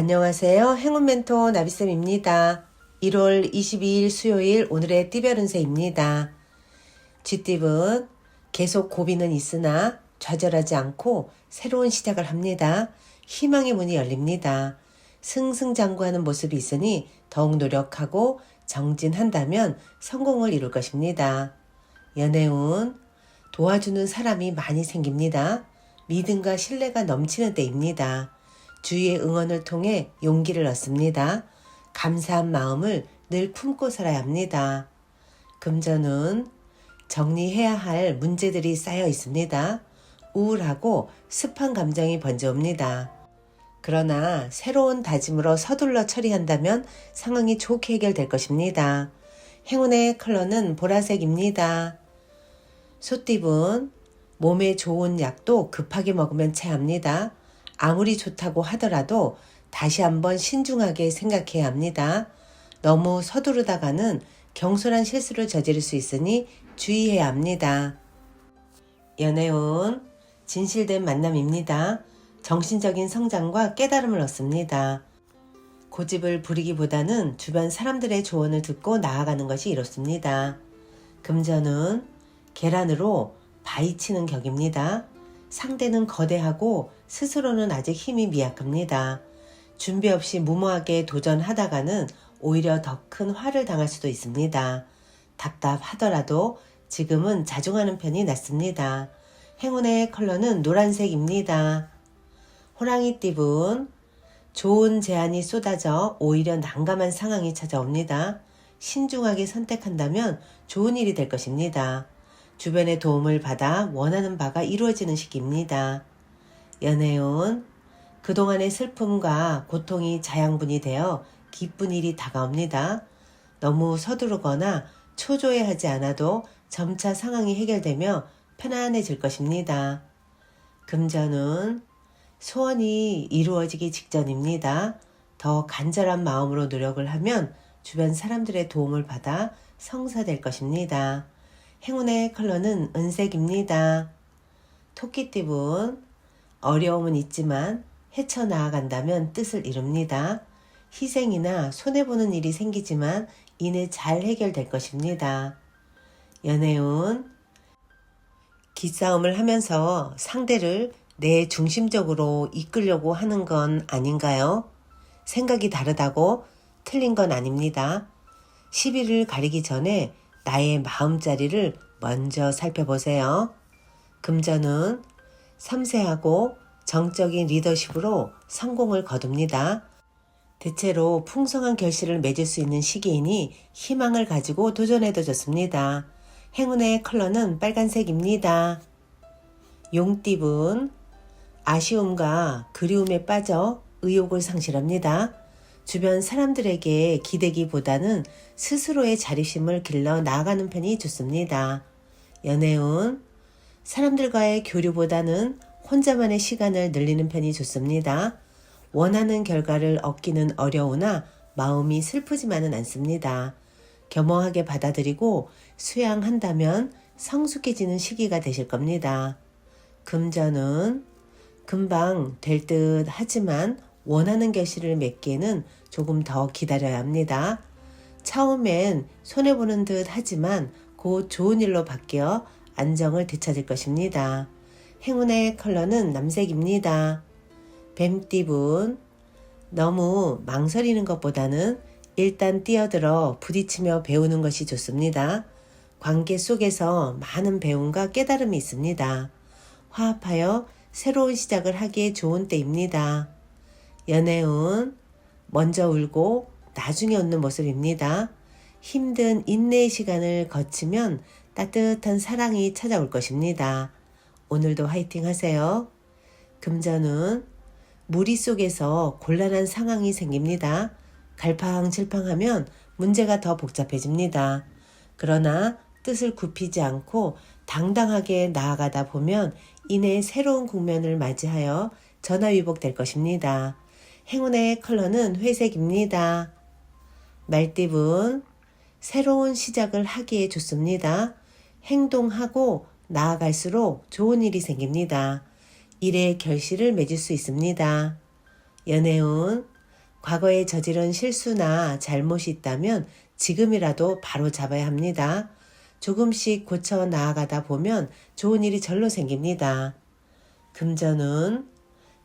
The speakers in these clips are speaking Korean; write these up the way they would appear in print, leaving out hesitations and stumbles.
안녕하세요. 행운 멘토 나비쌤입니다. 1월 22일 수요일 오늘의 띠별 운세입니다. 쥐띠은 계속 고비는 있으나 좌절하지 않고 새로운 시작을 합니다. 희망의 문이 열립니다. 승승장구하는 모습이 있으니 더욱 노력하고 정진한다면 성공을 이룰 것입니다. 연애운 도와주는 사람이 많이 생깁니다. 믿음과 신뢰가 넘치는 때입니다. 주위의 응원을 통해 용기를 얻습니다. 감사한 마음을 늘 품고 살아야 합니다. 금전은 정리해야 할 문제들이 쌓여 있습니다. 우울하고 습한 감정이 번져옵니다. 그러나 새로운 다짐으로 서둘러 처리한다면 상황이 좋게 해결될 것입니다. 행운의 컬러는 보라색입니다. 소띠은 몸에 좋은 약도 급하게 먹으면 체합니다. 아무리 좋다고 하더라도 다시 한번 신중하게 생각해야 합니다. 너무 서두르다가는 경솔한 실수를 저지를 수 있으니 주의해야 합니다. 연애운 진실된 만남입니다. 정신적인 성장과 깨달음을 얻습니다. 고집을 부리기보다는 주변 사람들의 조언을 듣고 나아가는 것이 이롭습니다. 금전은 계란으로 바위치는 격입니다. 상대는 거대하고 스스로는 아직 힘이 미약합니다. 준비 없이 무모하게 도전하다가는 오히려 더 큰 화를 당할 수도 있습니다. 답답하더라도 지금은 자중하는 편이 낫습니다. 행운의 컬러는 노란색입니다. 호랑이띠은 좋은 제안이 쏟아져 오히려 난감한 상황이 찾아옵니다. 신중하게 선택한다면 좋은 일이 될 것입니다. 주변의 도움을 받아 원하는 바가 이루어지는 시기입니다. 연애운 그동안의 슬픔과 고통이 자양분이 되어 기쁜 일이 다가옵니다. 너무 서두르거나 초조해하지 않아도 점차 상황이 해결되며 편안해질 것입니다. 금전은 소원이 이루어지기 직전입니다. 더 간절한 마음으로 노력을 하면 주변 사람들의 도움을 받아 성사될 것입니다. 행운의 컬러는 은색입니다. 토끼띠은 어려움은 있지만 헤쳐나아간다면 뜻을 이룹니다. 희생이나 손해보는 일이 생기지만 이내 잘 해결될 것입니다. 연애운 기싸움을 하면서 상대를 내 중심적으로 이끌려고 하는 건 아닌가요? 생각이 다르다고 틀린 건 아닙니다. 시비를 가리기 전에 나의 마음자리를 먼저 살펴보세요. 금전은 섬세하고 정적인 리더십으로 성공을 거둡니다. 대체로 풍성한 결실을 맺을 수 있는 시기이니 희망을 가지고 도전해도 좋습니다. 행운의 컬러는 빨간색입니다. 용띠은 아쉬움과 그리움에 빠져 의욕을 상실합니다. 주변 사람들에게 기대기보다는 스스로의 자립심을 길러 나아가는 편이 좋습니다. 연애운 사람들과의 교류보다는 혼자만의 시간을 늘리는 편이 좋습니다. 원하는 결과를 얻기는 어려우나 마음이 슬프지만은 않습니다. 겸허하게 받아들이고 수양한다면 성숙해지는 시기가 되실 겁니다. 금전은 금방 될 듯 하지만 원하는 결실을 맺기에는 조금 더 기다려야 합니다. 처음엔 손해보는 듯 하지만 곧 좋은 일로 바뀌어 안정을 되찾을 것입니다. 행운의 컬러는 남색입니다. 뱀띠은 너무 망설이는 것보다는 일단 뛰어들어 부딪히며 배우는 것이 좋습니다. 관계 속에서 많은 배움과 깨달음이 있습니다. 화합하여 새로운 시작을 하기에 좋은 때입니다. 연애운 먼저 울고 나중에 웃는 모습입니다. 힘든 인내의 시간을 거치면 따뜻한 사랑이 찾아올 것입니다. 오늘도 화이팅 하세요. 금전은 무리 속에서 곤란한 상황이 생깁니다. 갈팡질팡하면 문제가 더 복잡해집니다. 그러나 뜻을 굽히지 않고 당당하게 나아가다 보면 이내 새로운 국면을 맞이하여 전화위복될 것입니다. 행운의 컬러는 회색입니다. 말띠은 새로운 시작을 하기에 좋습니다. 행동하고 나아갈수록 좋은 일이 생깁니다. 일의 결실을 맺을 수 있습니다. 연애운 과거에 저지른 실수나 잘못이 있다면 지금이라도 바로 잡아야 합니다. 조금씩 고쳐 나아가다 보면 좋은 일이 절로 생깁니다. 금전은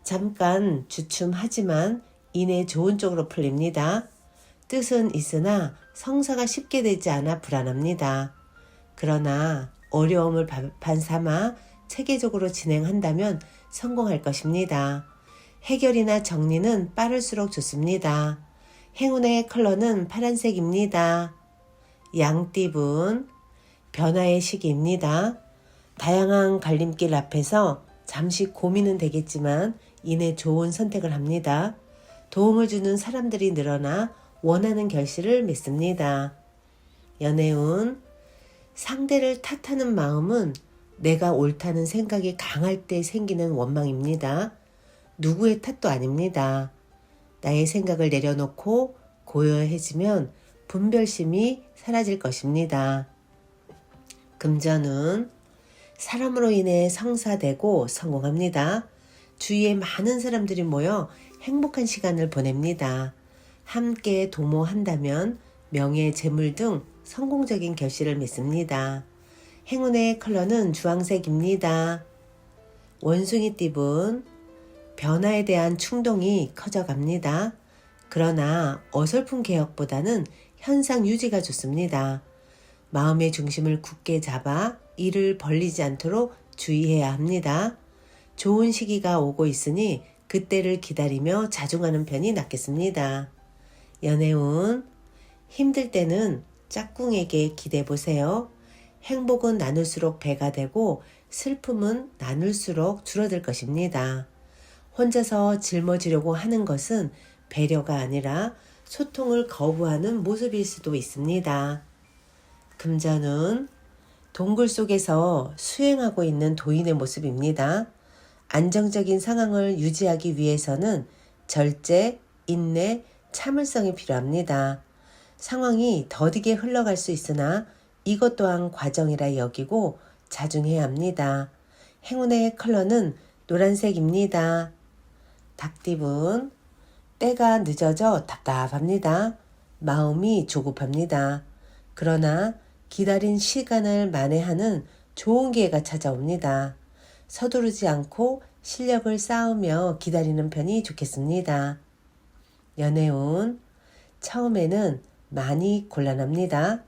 잠깐 주춤하지만 이내 좋은 쪽으로 풀립니다. 뜻은 있으나 성사가 쉽게 되지 않아 불안합니다. 그러나 어려움을 반삼아 체계적으로 진행한다면 성공할 것입니다. 해결이나 정리는 빠를수록 좋습니다. 행운의 컬러는 파란색입니다. 양띠분, 변화의 시기입니다. 다양한 갈림길 앞에서 잠시 고민은 되겠지만 이내 좋은 선택을 합니다. 도움을 주는 사람들이 늘어나 원하는 결실을 맺습니다. 연애운, 상대를 탓하는 마음은 내가 옳다는 생각이 강할 때 생기는 원망입니다. 누구의 탓도 아닙니다. 나의 생각을 내려놓고 고요해지면 분별심이 사라질 것입니다. 금전은 사람으로 인해 성사되고 성공합니다. 주위에 많은 사람들이 모여 행복한 시간을 보냅니다. 함께 도모한다면 명예, 재물 등 성공적인 결실을 맺습니다. 행운의 컬러는 주황색입니다. 원숭이띠분, 변화에 대한 충동이 커져갑니다. 그러나 어설픈 개혁보다는 현상 유지가 좋습니다. 마음의 중심을 굳게 잡아 이를 벌리지 않도록 주의해야 합니다. 좋은 시기가 오고 있으니 그때를 기다리며 자중하는 편이 낫겠습니다. 연애운, 힘들 때는 짝꿍에게 기대보세요. 행복은 나눌수록 배가 되고 슬픔은 나눌수록 줄어들 것입니다. 혼자서 짊어지려고 하는 것은 배려가 아니라 소통을 거부하는 모습일 수도 있습니다. 금전은 동굴 속에서 수행하고 있는 도인의 모습입니다. 안정적인 상황을 유지하기 위해서는 절제, 인내, 참을성이 필요합니다. 상황이 더디게 흘러갈 수 있으나 이것 또한 과정이라 여기고 자중해야 합니다. 행운의 컬러는 노란색입니다. 닭띠분, 때가 늦어져 답답합니다. 마음이 조급합니다. 그러나 기다린 시간을 만회하는 좋은 기회가 찾아옵니다. 서두르지 않고 실력을 쌓으며 기다리는 편이 좋겠습니다. 연애운, 처음에는 많이 곤란합니다.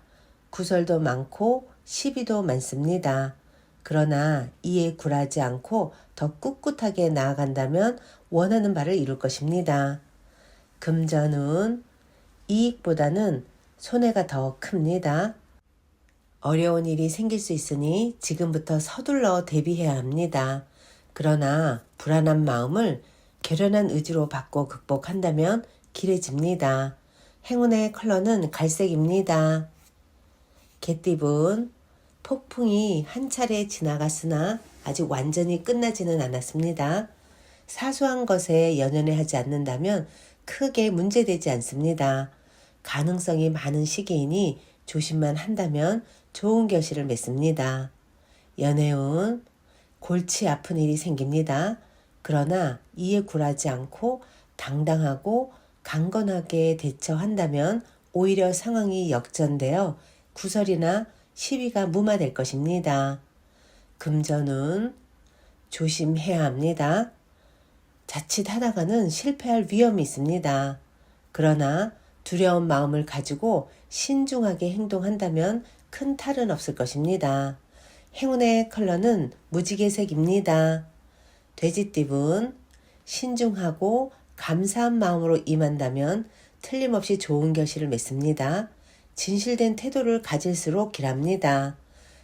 구설도 많고 시비도 많습니다. 그러나 이에 굴하지 않고 더 꿋꿋하게 나아간다면 원하는 바를 이룰 것입니다. 금전운, 이익보다는 손해가 더 큽니다. 어려운 일이 생길 수 있으니 지금부터 서둘러 대비해야 합니다. 그러나 불안한 마음을 결연한 의지로 바꿔 극복한다면 길해집니다. 행운의 컬러는 갈색입니다. 개띠분, 폭풍이 한 차례 지나갔으나 아직 완전히 끝나지는 않았습니다. 사소한 것에 연연해하지 않는다면 크게 문제되지 않습니다. 가능성이 많은 시기이니 조심만 한다면 좋은 결실을 맺습니다. 연애운, 골치 아픈 일이 생깁니다. 그러나 이에 굴하지 않고 당당하고 강건하게 대처한다면 오히려 상황이 역전되어 구설이나 시비가 무마될 것입니다. 금전운, 조심해야 합니다. 자칫하다가는 실패할 위험이 있습니다. 그러나 두려운 마음을 가지고 신중하게 행동한다면 큰 탈은 없을 것입니다. 행운의 컬러는 무지개색입니다. 돼지띠분, 신중하고 감사한 마음으로 임한다면 틀림없이 좋은 결실을 맺습니다. 진실된 태도를 가질수록 길합니다.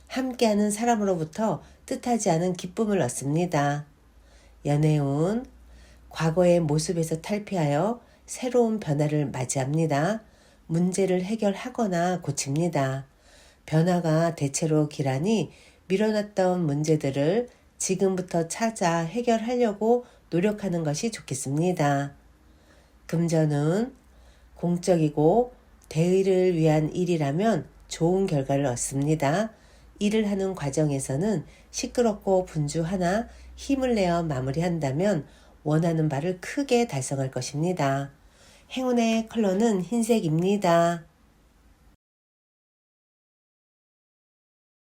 함께하는 사람으로부터 뜻하지 않은 기쁨을 얻습니다. 연애운, 과거의 모습에서 탈피하여 새로운 변화를 맞이합니다. 문제를 해결하거나 고칩니다. 변화가 대체로 길하니 밀어놨던 문제들을 지금부터 찾아 해결하려고 노력하는 것이 좋겠습니다. 금전은 공적이고 대의를 위한 일이라면 좋은 결과를 얻습니다. 일을 하는 과정에서는 시끄럽고 분주하나 힘을 내어 마무리한다면 원하는 바를 크게 달성할 것입니다. 행운의 컬러는 흰색입니다.